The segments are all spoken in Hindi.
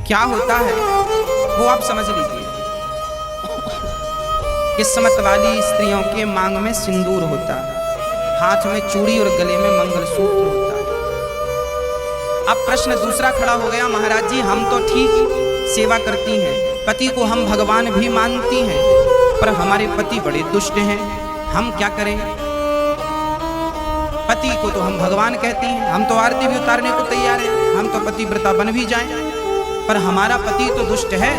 क्या होता है वो आप समझ लीजिए। किस्मत वाली स्त्रियों के मांग में सिंदूर होता है, हाथ में चूड़ी और गले में मंगलसूत्र होता है। अब प्रश्न दूसरा खड़ा हो गया, महाराज जी हम तो ठीक सेवा करती हैं, पति को हम भगवान भी मानती हैं, पर हमारे पति बड़े दुष्ट हैं, हम क्या करें? पति को तो हम भगवान कहती हैं, हम तो आरती भी उतारने को तैयार हैं, हम तो पतिव्रता बन भी जाएं, पर हमारा पति तो दुष्ट है,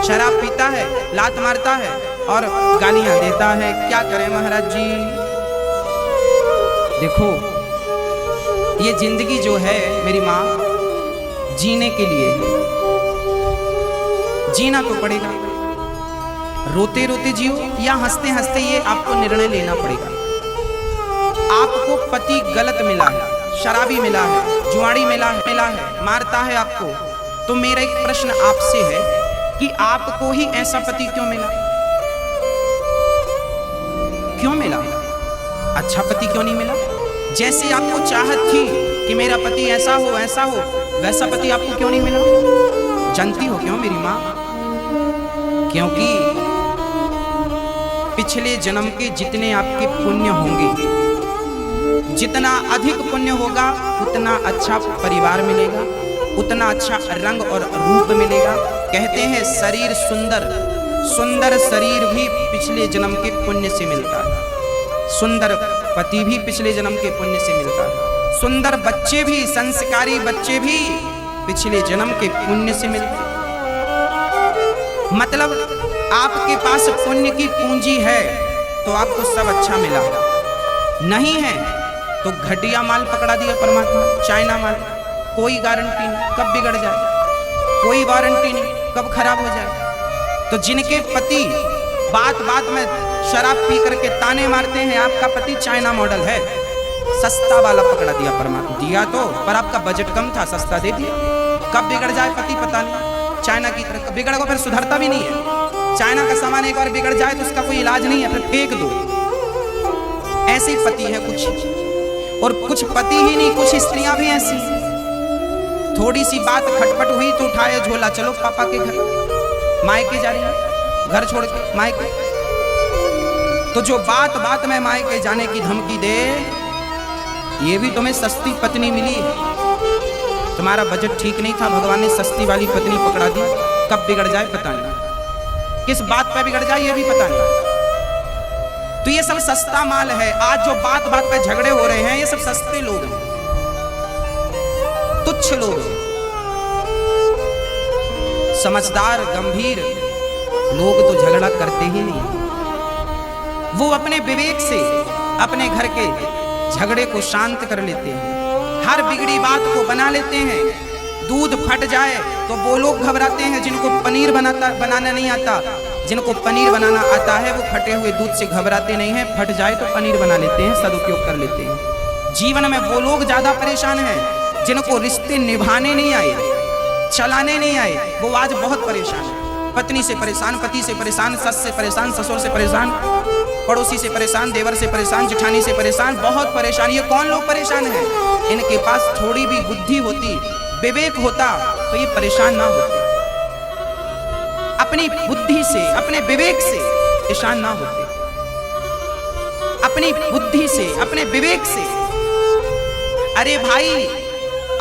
शराब पीता है, लात मारता है और गालियां देता है, क्या करें महाराज जी? देखो ये जिंदगी जो है मेरी माँ, जीने के लिए जीना तो पड़ेगा। रोते रोते जियो या हंसते हंसते, ये आपको निर्णय लेना पड़ेगा। आपको पति गलत मिला है, शराबी मिला है, जुआड़ी मिला है, मारता है आपको, तो मेरा एक प्रश्न आपसे है कि आपको ही ऐसा पति क्यों मिला? क्यों मिला? अच्छा पति क्यों नहीं मिला? जैसे आपको चाहत थी कि मेरा पति ऐसा हो, वैसा पति आपको क्यों नहीं मिला? जानती हो क्यों मेरी माँ? क्योंकि पिछले जन्म के जितने आपके पुण्य होंगे, जितना अधिक पुण्य होगा उतना अच्छा परिवार मिलेगा, उतना अच्छा रंग और रूप मिलेगा। कहते हैं शरीर सुंदर शरीर भी पिछले जन्म के पुण्य से मिलता है, सुंदर पति भी पिछले जन्म के पुण्य से मिलता है, सुंदर बच्चे भी, संस्कारी बच्चे भी पिछले जन्म के पुण्य से मिलते हैं। मतलब आपके पास पुण्य की पूंजी है तो आपको सब अच्छा मिला, नहीं है तो घटिया माल पकड़ा दिया परमात्मा, चाइना माल, कोई गारंटी नहीं कब बिगड़ जाए, कोई वारंटी नहीं कब खराब हो जाए। तो जिनके पति बात बात में शराब पी करके ताने मारते हैं, आपका पति चाइना मॉडल है, सस्ता वाला पकड़ा दिया परमात्मा, दिया तो पर आपका बजट कम था, सस्ता दे दिया, कब बिगड़ जाए पति पता नहीं। चाइना की तरह बिगड़ा को फिर सुधरता भी नहीं है, चाइना का सामान एक बार बिगड़ जाए तो उसका कोई इलाज नहीं है, फिर फेंक दो। ऐसे पति है कुछ, और कुछ पति ही नहीं, कुछ स्त्रियां भी ऐसी, थोड़ी सी बात खटपट हुई तो उठाए झोला, चलो पापा के घर, मायके जा रही है, घर छोड़ के मायके। तो जो बात बात में मायके जाने की धमकी दे, ये भी तुम्हें सस्ती पत्नी मिली है, तुम्हारा बजट ठीक नहीं था, भगवान ने सस्ती वाली पत्नी पकड़ा दी, कब बिगड़ जाए पता नहीं, किस बात पे बिगड़ जाए ये भी पता नहीं। तो ये सब सस्ता माल है। आज जो बात बात पे झगड़े हो रहे हैं, ये सब सस्ते लोग हैं, तुच्छ लोग हैं। समझदार गंभीर लोग तो झगड़ा करते ही नहीं, वो अपने विवेक से अपने घर के झगड़े को शांत कर लेते हैं, हर बिगड़ी बात को बना लेते हैं। दूध फट जाए तो वो लोग घबराते हैं जिनको पनीर बनाना नहीं आता, जिनको पनीर बनाना आता है वो फटे हुए दूध से घबराते नहीं हैं, फट जाए तो पनीर बना लेते हैं, सदुपयोग कर लेते हैं। जीवन में वो लोग ज्यादा परेशान हैं जिनको रिश्ते निभाने नहीं आए, चलाने नहीं आए, वो आज बहुत परेशान है। पत्नी से परेशान, पति से परेशान, सस से परेशान, ससुर से परेशान, पड़ोसी से परेशान, देवर से परेशान, जेठानी से परेशान, बहुत परेशान। ये कौन लोग परेशान हैं? इनके पास थोड़ी भी बुद्धि होती, विवेक होता तो ये परेशान ना होते, अपनी बुद्धि से, अपने विवेक से परेशान ना होते, अपनी बुद्धि से, अपने विवेक से। अरे भाई,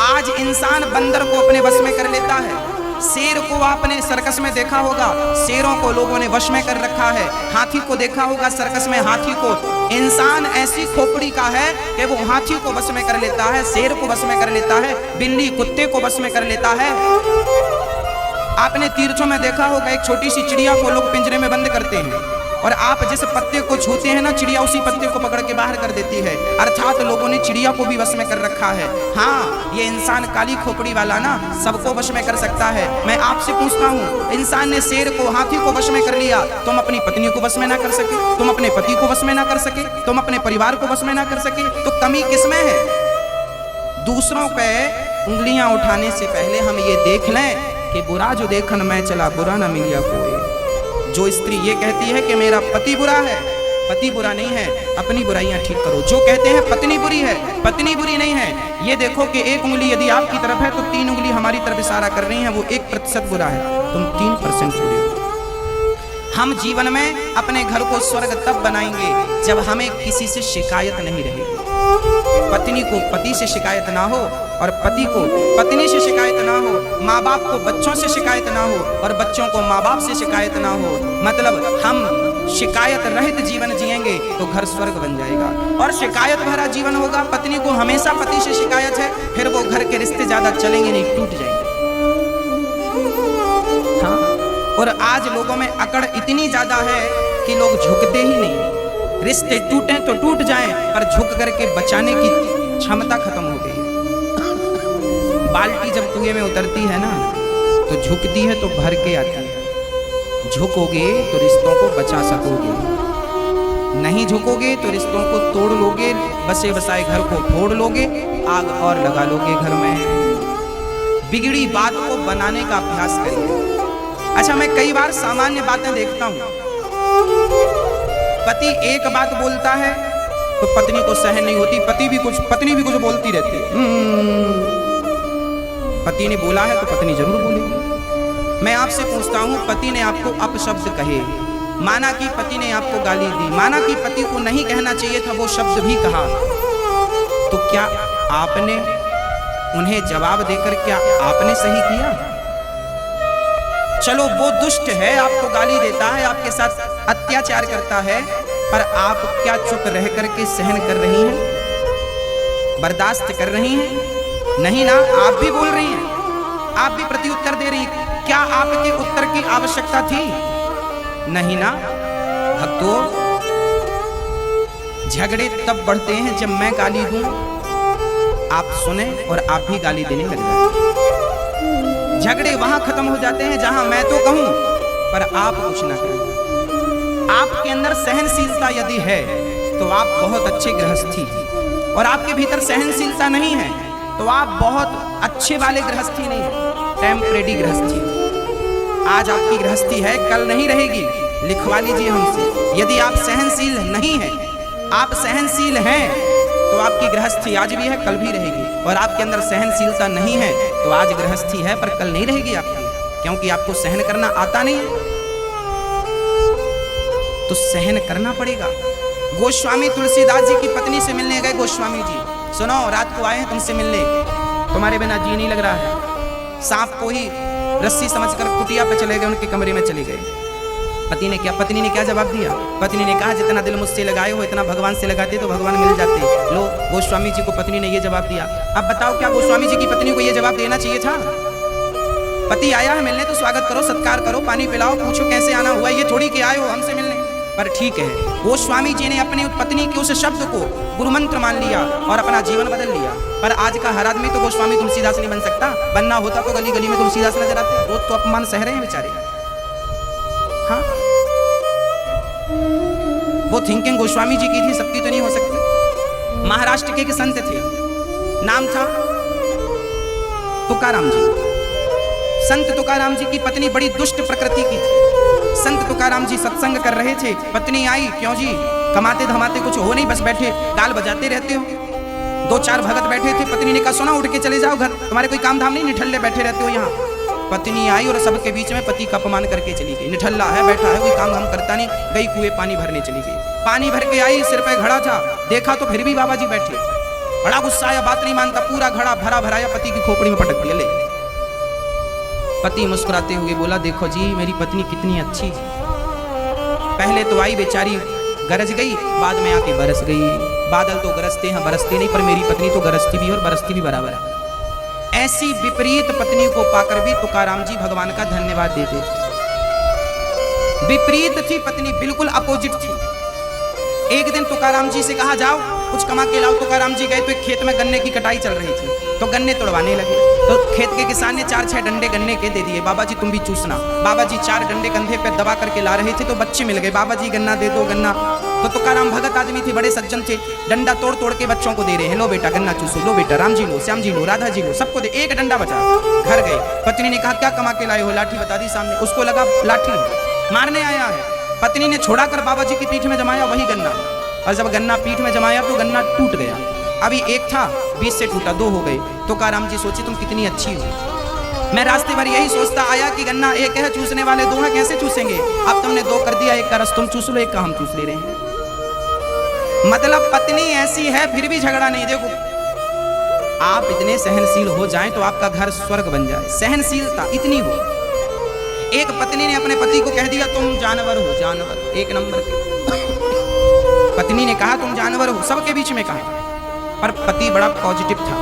आज इंसान बंदर को अपने वश में कर लेता है, शेर को आपने सर्कस में देखा होगा, शेरों को लोगों ने वश में कर रखा है, हाथी को देखा होगा सर्कस में, हाथी को। इंसान ऐसी खोपड़ी का है कि वो हाथी को वश में कर लेता है, शेर को वश में कर लेता है, बिल्ली कुत्ते को वश में कर लेता है। आपने तीर्थों में देखा होगा, एक छोटी सी चिड़िया को लोग पिंजरे में बंद करते हैं, और आप जिस पत्ते को छूते हैं ना, चिड़िया उसी पत्ते को पकड़ के बाहर कर देती है, अर्थात लोगों ने चिड़िया को भी वश में कर रखा है। हाँ, ये इंसान काली खोपड़ी वाला ना सबको वश में कर सकता है। मैं आपसे पूछता हूँ, इंसान ने शेर को, हाथी को वश में कर लिया, तुम अपनी पत्नी को वश में ना कर सके, तुम अपने पति को वश में ना कर सके, तुम अपने परिवार को वश में ना कर सके, तो कमी किसमें है? दूसरों पे उंगलियां उठाने से पहले हम ये देख लें कि बुरा जो देखन मैं चला, बुरा ना मिलिया कोई। जो स्त्री ये कहती है कि मेरा पति बुरा है, पति बुरा नहीं है, अपनी बुराइयां ठीक करो। जो कहते हैं पत्नी बुरी है, पत्नी बुरी नहीं है, ये देखो कि एक उंगली यदि आपकी तरफ है तो 3 उंगली हमारी तरफ इशारा कर रही है, वो 1% बुरा है, तुम 3% बुरे हो। हम जीवन में अपने घर को स्वर्ग तब बनाएंगे जब हमें किसी से शिकायत नहीं रहेगी। पत्नी को पति से शिकायत ना हो और पति को पत्नी से शिकायत ना हो, माँ बाप को बच्चों से शिकायत ना हो और बच्चों को माँ बाप से शिकायत ना हो। मतलब हम शिकायत रहित जीवन जिएंगे तो घर स्वर्ग बन जाएगा। और शिकायत भरा जीवन होगा, पत्नी को हमेशा पति से शिकायत है, फिर वो घर के रिश्ते ज्यादा चलेंगे नहीं, टूट जाएंगे। हाँ, और आज लोगों में अकड़ इतनी ज्यादा है कि लोग झुकते ही नहीं। रिश्ते टूटे तो टूट जाएं, पर झुक करके बचाने की क्षमता खत्म हो गई है। बाल्टी जब कुएं में उतरती है ना तो झुकती है तो भर के आती है। झुकोगे तो रिश्तों को बचा सकोगे, नहीं झुकोगे तो रिश्तों को तोड़ लोगे, बसे बसाए घर को फोड़ लोगे, आग और लगा लोगे घर में। बिगड़ी बात को बनाने का अभ्यास करिए। अच्छा, मैं कई बार सामान्य बातें देखता हूं, पति एक बात बोलता है तो पत्नी को सहन नहीं होती, पत्नी भी कुछ बोलती रहती है। पति ने बोला है तो पत्नी जरूर बोलेगी। मैं आपसे पूछता हूं, पति ने आपको अपशब्द कहे, माना कि पति ने आपको गाली दी, माना कि पति को नहीं कहना चाहिए था वो शब्द भी कहा, तो क्या आपने उन्हें जवाब देकर क्या आपने सही किया? चलो वो दुष्ट है, आपको गाली देता है, आपके साथ अत्याचार करता है, पर आप क्या चुप रह करके सहन कर रही हैं, बर्दाश्त कर रही हैं? नहीं ना, आप भी बोल रही हैं, आप भी प्रत्युत्तर दे रही हैं। क्या आपके उत्तर की आवश्यकता थी? नहीं ना। भक्तों, झगड़े तब बढ़ते हैं जब मैं गाली दूं, आप सुने और आप भी गाली देने लग जाए। झगड़े वहां खत्म हो जाते हैं जहां मैं तो कहूं पर आप कुछ ना करें। आपके अंदर सहनशीलता यदि है तो आप बहुत अच्छे गृहस्थी हैं, और आपके भीतर सहनशीलता नहीं है तो आप बहुत अच्छे वाले गृहस्थी नहीं है, टेम्परेरी गृहस्थी। आज आपकी गृहस्थी है, कल नहीं रहेगी, लिखवा लीजिए हमसे। यदि आप सहनशील नहीं हैं, आप सहनशील हैं तो आपकी गृहस्थी आज भी है, कल भी रहेगी। और आपके अंदर सहनशीलता नहीं है तो आज गृहस्थी है पर कल नहीं रहेगी आपकी, क्योंकि आपको सहन करना आता नहीं है, तो सहन करना पड़ेगा। गोस्वामी तुलसीदास जी की पत्नी से मिलने गए। गोस्वामी जी, सुनो, रात को आए हैं तुमसे मिलने, तुम्हारे बिना जी नहीं लग रहा है। सांप को ही रस्सी समझकर कुटिया पे चले गए, उनके कमरे में चले गए। पत्नी ने क्या जवाब दिया? पत्नी ने कहा, जितना दिल मुझसे लगाए हो इतना भगवान से लगाते तो भगवान मिल जाते। लो, गोस्वामी जी को पत्नी ने ये जवाब दिया। अब बताओ, क्या गोस्वामी जी की पत्नी को ये जवाब देना चाहिए था? पति आया है मिलने तो स्वागत करो, सत्कार करो, पानी पिलाओ, पूछो कैसे आना हुआ, ये थोड़ी कि आए हो हमसे मिलने। पर ठीक है, गोस्वामी जी ने अपनी पत्नी के उस शब्द को गुरु मंत्र मान लिया और अपना जीवन बदल लिया। पर आज का हर आदमी तो गोस्वामी तुलसीदास नहीं बन सकता। बनना होता तो गली गली में तुलसीदास नजर आते, रोज तो अपमान सह रहे हैं बेचारे। हाँ, वो थिंकिंग गोस्वामी जी की थी, सबकी तो नहीं हो सकती। महाराष्ट्र के संत थे, नाम था तुकाराम जी। संत तुकाराम जी की पत्नी बड़ी दुष्ट प्रकृति की थी। संत तुकाराम जी सत्संग कर रहे थे, पत्नी आई, क्यों जी कमाते धमाते कुछ हो नहीं, बस बैठे गाल बजाते रहते हो। 2-4 भगत बैठे थे। पत्नी ने कहा, सुना, उठ के चले जाओ घर, तुम्हारे कोई काम धाम नहीं, निठल्ले बैठे रहते हो यहाँ। पत्नी आई और सबके बीच में पति का अपमान करके चली गई। निठल्ला है, बैठा है, कोई काम धाम करता नहीं। गई कुएं पानी भरने चली गई। पानी भर के आई, सिर पे घड़ा था, देखा तो फिर भी बाबा जी बैठे। बड़ा गुस्सा आया, बात नहीं मानता, पूरा घड़ा भरा भराया पति की खोपड़ी में पटक दिया। ले, पति मुस्कुराते हुए बोला, देखो जी मेरी पत्नी कितनी अच्छी, पहले तो आई बेचारी गरज गई, बाद में आके बरस गई। बादल तो गरजते हैं बरसते नहीं, पर मेरी पत्नी तो गरजती भी और बरसती भी बराबर है। ऐसी विपरीत पत्नी को पाकर भी तुकाराम जी भगवान का धन्यवाद देते थे। विपरीत थी पत्नी, बिल्कुल अपोजिट थी। एक दिन तुकाराम जी से कहा, जाओ कुछ कमा के लाओ। तुकाराम जी गए तो एक खेत में गन्ने की कटाई चल रही थी, तो गन्ने तोड़वाने लगे। तो खेत के किसान ने 4-6 डंडे गन्ने के दे दिए। बाबा जी तुम भी चूसना। बाबा जी 4 डंडे कंधे पे दबा करके ला रहे थे, तो बच्चे मिल गए। बाबा जी गन्ना दे दो, गन्ना। तो तुकाराम भगत आदमी थे, बड़े सज्जन थे, डंडा तोड़ तोड़ के बच्चों को दे रहे हैं, लो बेटा गन्ना चूसो, लो बेटा राम जी लो, श्याम जी लो, राधा जी लो, सबको दे। एक डंडा बचा। घर गए, पत्नी ने कहा, क्या कमा के लाए हो? लाठी बता दी सामने। उसको लगा लाठी मारने आया है। पत्नी ने छोड़ा कर बाबा जी की पीठ में जमाया वही गन्ना, और जब गन्ना पीठ में जमाया तो गन्ना टूट गया। अभी एक था, 20 से टूटा, 2 हो गए। तुकाराम जी सोची तुम कितनी अच्छी हो, मैं रास्ते भर यही सोचता आया कि गन्ना एक है, चूसने वाले 2 हैं, कैसे चूसेंगे। अब तुमने 2 कर दिया, एक का रस तुम चूस लो, एक का हम चूस ले रहे हैं। मतलब पत्नी ऐसी है फिर भी झगड़ा नहीं। देखो आप इतने सहनशील हो जाएं तो आपका घर स्वर्ग बन जाए। सहनशीलता इतनी हो। एक पत्नी ने अपने पति को कह दिया तुम जानवर हो, जानवर, 1 नंबर के। पत्नी ने कहा तुम जानवर हो, सबके बीच में कहा, पर पति बड़ा पॉजिटिव था,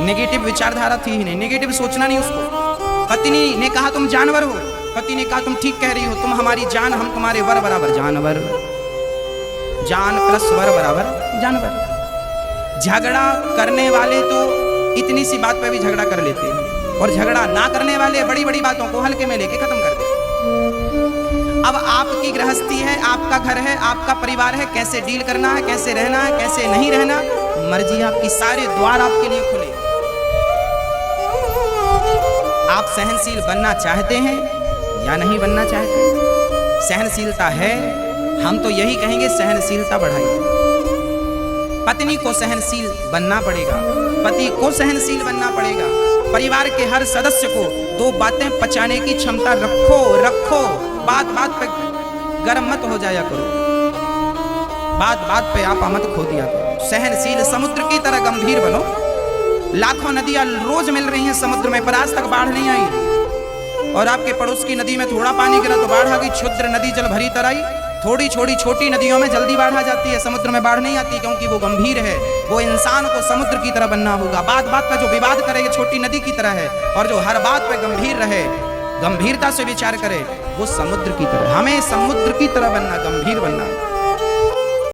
नेगेटिव विचारधारा थी ही नहीं, नेगेटिव सोचना नहीं उसको। पत्नी ने कहा तुम जानवर हो, पति ने कहा तुम ठीक कह रही हो, तुम हमारी जान, हम तुम्हारे वर बराबर जानवर, जान प्लस वर बराबर जानवर। झगड़ा करने वाले तो इतनी सी बात पे भी झगड़ा कर लेते हैं, और झगड़ा ना करने वाले बड़ी बड़ी बातों को हल्के में लेके खत्म कर देते। अब आपकी गृहस्थी है, आपका घर है, आपका परिवार है, कैसे डील करना है, कैसे रहना है, कैसे नहीं रहना, मर्जी आपकी, सारे द्वार आपके लिए खुले। आप सहनशील बनना चाहते हैं या नहीं बनना चाहते? सहनशीलता है, हम तो यही कहेंगे सहनशीलता बढ़ाइए। पत्नी को सहनशील बनना पड़ेगा, पति को सहनशील बनना पड़ेगा। परिवार के हर सदस्य को 2 बातें पचाने की क्षमता रखो। बात बात पे गर्म मत हो जाया करो, बात बात पे आपा मत खो दिया करो। सहनशील समुद्र की तरह गंभीर बनो। लाखों नदियां रोज मिल रही हैं समुद्र में, पर आज तक बाढ़ नहीं आई। और आपके पड़ोस की नदी में थोड़ा पानी गिरा तो बाढ़ आ गई। क्षुद्र नदी जल भरी तराई। थोड़ी छोटी नदियों में जल्दी बाढ़ आ जाती है, समुद्र में बाढ़ नहीं आती, क्योंकि वो गंभीर है। वो इंसान को समुद्र की तरह बनना होगा। बात बात पर जो विवाद करे ये छोटी नदी की तरह है, और जो हर बात पे गंभीर रहे, गंभीरता से विचार करे, वो समुद्र की तरह। हमें समुद्र की तरह बनना, गंभीर बनना।